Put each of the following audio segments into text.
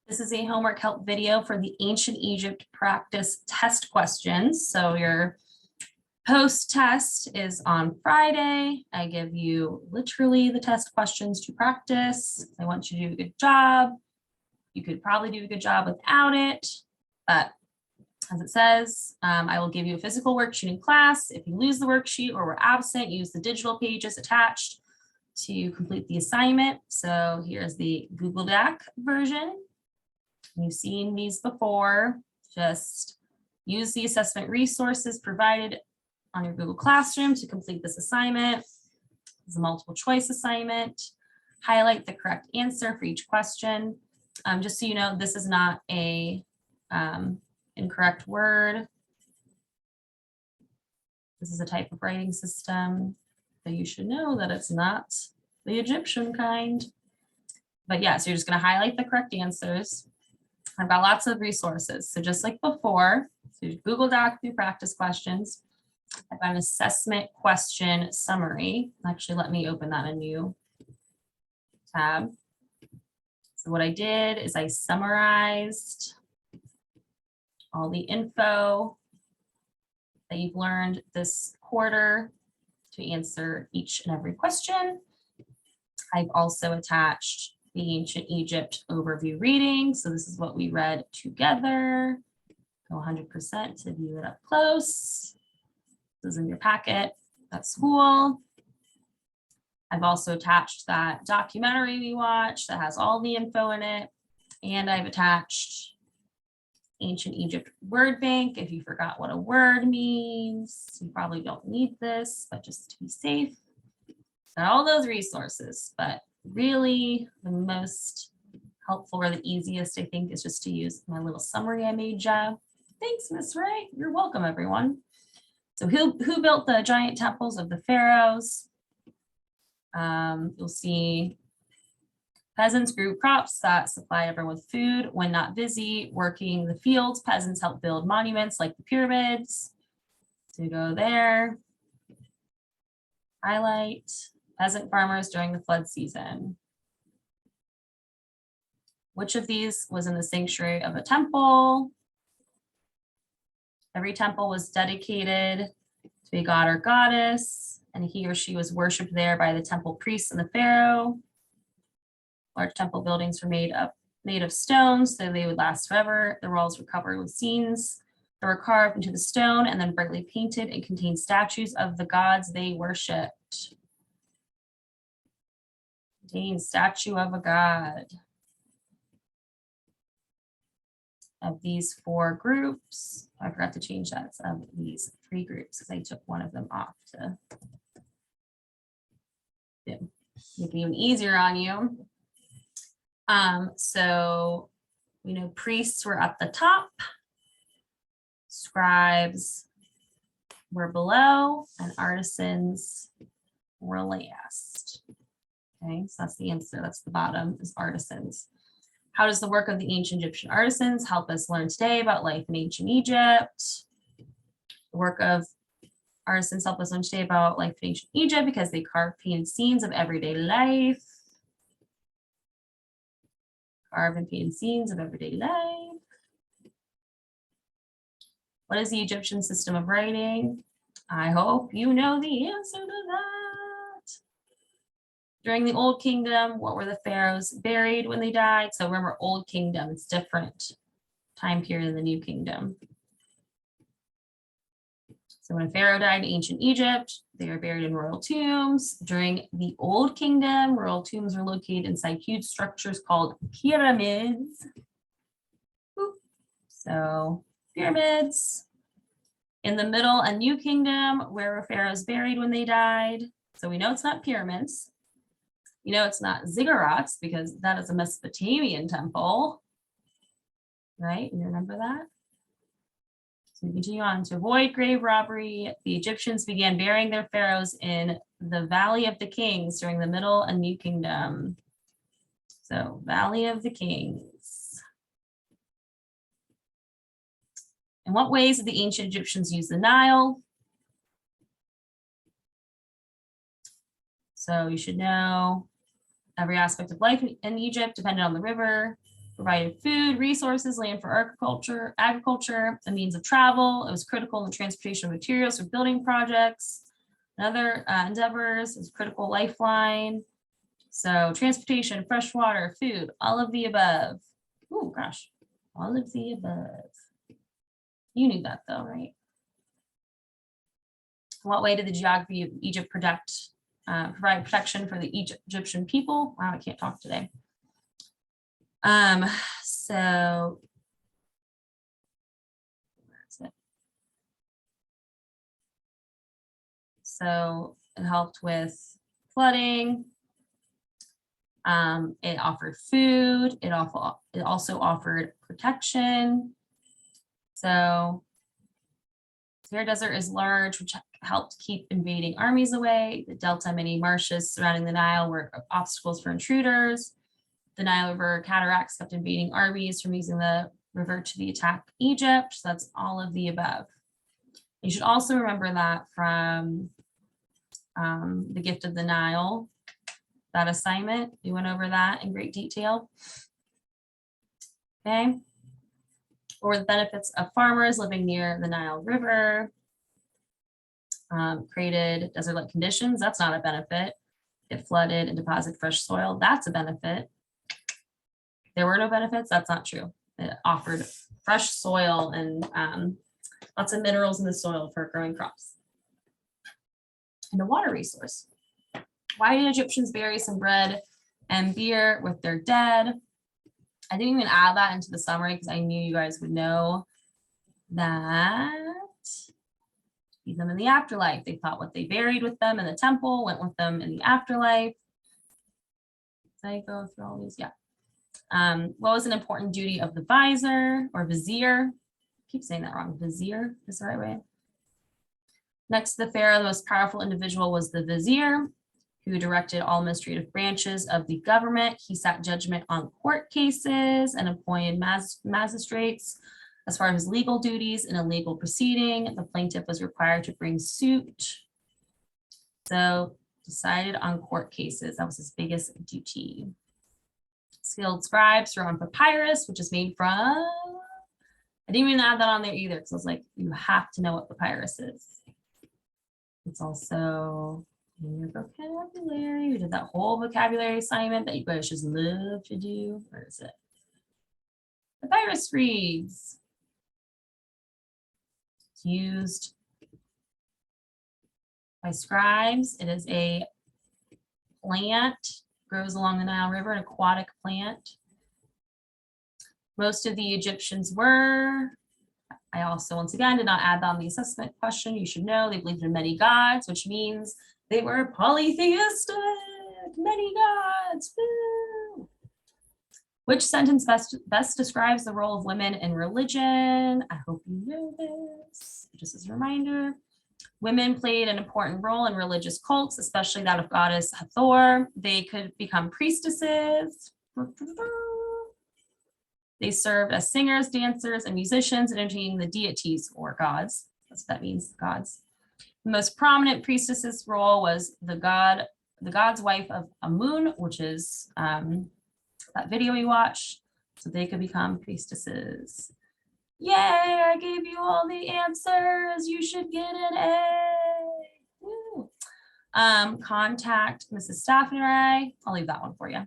This is a homework help video for the Ancient Egypt practice test questions. So your post test is on Friday. I give you literally the test questions to practice. I want you to do a good job. You could probably do a good job without it, but as it says, I will give you a physical worksheet in class. If you lose the worksheet or were absent, use the digital pages attached to complete the assignment. So here's the Google Doc version. You've seen these before. Just use the assessment resources provided on your Google Classroom to complete this assignment. It's a multiple choice assignment. Highlight the correct answer for each question. Just so you know, this is not a incorrect word. This is a type of writing system that you should know that it's not the Egyptian kind. But yeah, so you're just going to highlight the correct answers. I've got lots of resources. So just like before, so Google Doc through practice questions. I've got an assessment question summary. Actually, let me open that in a new tab. So what I did is I summarized all the info that you've learned this quarter to answer each and every question. I've also attached the Ancient Egypt overview reading. So this is what we read together. Go 100% to view it up close. This is in your packet at school. I've also attached that documentary we watched that has all the info in it. And I've attached Ancient Egypt word bank. If you forgot what a word means, you probably don't need this, but just to be safe. Got all those resources, but really the most helpful or the easiest, I think, is just to use my little summary I made ya. Thanks, Miss Ray. You're welcome, everyone. So who built the giant temples of the pharaohs? You'll see peasants grew crops that supplied everyone with food when not busy working the fields. Peasants helped build monuments like the pyramids. So you go there. Highlight peasant farmers during the flood season. Which of these was in the sanctuary of a temple? Every temple was dedicated to a god or goddess, and he or she was worshipped there by the temple priests and the pharaoh. Large temple buildings were made of stones, so they would last forever. The walls were covered with scenes that were carved into the stone and then brightly painted and contained statues of the gods they worshipped. Contained statue of a god. Of these four groups, I forgot to change that. It's of these three groups because I took one of them off to make it even easier on you. So we know priests were at the top, scribes were below, and artisans were last. Okay, so that's the answer. That's the bottom, is artisans. How does the work of the ancient Egyptian artisans help us learn today about life in ancient Egypt? The work of artisans help us learn today about life in ancient Egypt because they carve painted scenes of everyday life. Carve and painted scenes of everyday life. What is the Egyptian system of writing? I hope you know the answer to that. During the Old Kingdom, what were the pharaohs buried when they died? So remember, Old Kingdom, it's different time period in the New Kingdom. So when a pharaoh died in ancient Egypt, they were buried in royal tombs. During the Old Kingdom, royal tombs were located inside huge structures called pyramids. So pyramids. In the Middle and New Kingdom, where were pharaohs buried when they died? So we know it's not pyramids. You know it's not ziggurats because that is a Mesopotamian temple, right? You remember that? So we continue on. To avoid grave robbery, the Egyptians began burying their pharaohs in the Valley of the Kings during the Middle and New Kingdom. So Valley of the Kings. In what ways did the ancient Egyptians use the Nile? So you should know every aspect of life in Egypt depended on the river. provided food, resources, land for agriculture, a means of travel. It was critical in the transportation of materials for building projects and other endeavors. It was a critical lifeline. So transportation, fresh water, food, all of the above. Oh gosh, all of the above. You knew that though, right? In what way did the geography of Egypt provide protection for the Egyptian people? Wow, I can't talk today. So that's it. So it helped with flooding. It offered food. It also offered protection. So Sahara Desert is large, which helped keep invading armies away. The delta, many marshes surrounding the Nile were obstacles for intruders. The Nile River cataracts kept invading armies from using the river to attack Egypt. So that's all of the above. You should also remember that from the Gift of the Nile, that assignment. We went over that in great detail. Okay. Or the benefits of farmers living near the Nile River. Created desert-like conditions. That's not a benefit. It flooded and deposited fresh soil. That's a benefit. There were no benefits. That's not true. It offered fresh soil and lots of minerals in the soil for growing crops. And a water resource. Why did Egyptians bury some bread and beer with their dead? I didn't even add that into the summary because I knew you guys would know that. Feed them in the afterlife. They thought what they buried with them in the temple went with them in the afterlife. Did I go through all these? Yeah. What was an important duty of the vizier or vizier? I keep saying that wrong. Vizier is the right way. Next to the pharaoh, the most powerful individual was the vizier, who directed all administrative branches of the government. He sat judgment on court cases and appointed magistrates. As far as legal duties in a legal proceeding, the plaintiff was required to bring suit. So decided on court cases. That was his biggest duty. Skilled scribes were on papyrus, which is made from, I didn't even add that on there either because I was like, you have to know what papyrus is. It's also in your vocabulary. We did that whole vocabulary assignment that you guys just love to do. Where is it? Papyrus reeds. It's used by scribes. It is a plant, grows along the Nile River, an aquatic plant. Most of the Egyptians were, I also, once again, did not add that on the assessment question. You should know they believed in many gods, which means they were polytheistic, many gods. Woo! Which sentence best describes the role of women in religion? I hope you know this. Just as a reminder, women played an important role in religious cults, especially that of goddess Hathor. They could become priestesses. They served as singers, dancers, and musicians, entertaining the deities or gods. That's what that means, gods. The most prominent priestess's role was the god's wife of Amun, which is that video we watched. So they could become priestesses. Yay, I gave you all the answers. You should get an A. Woo. Contact Mrs. Staffney. I'll leave that one for you.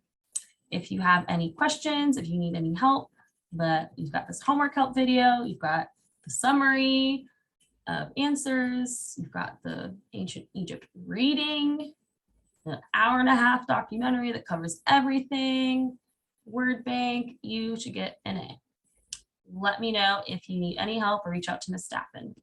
If you have any questions, if you need any help, but you've got this homework help video, you've got the summary of answers, you've got the Ancient Egypt reading, the 1.5-hour documentary that covers everything, word bank, you should get an A. Let me know if you need any help or reach out to Ms. Staffen.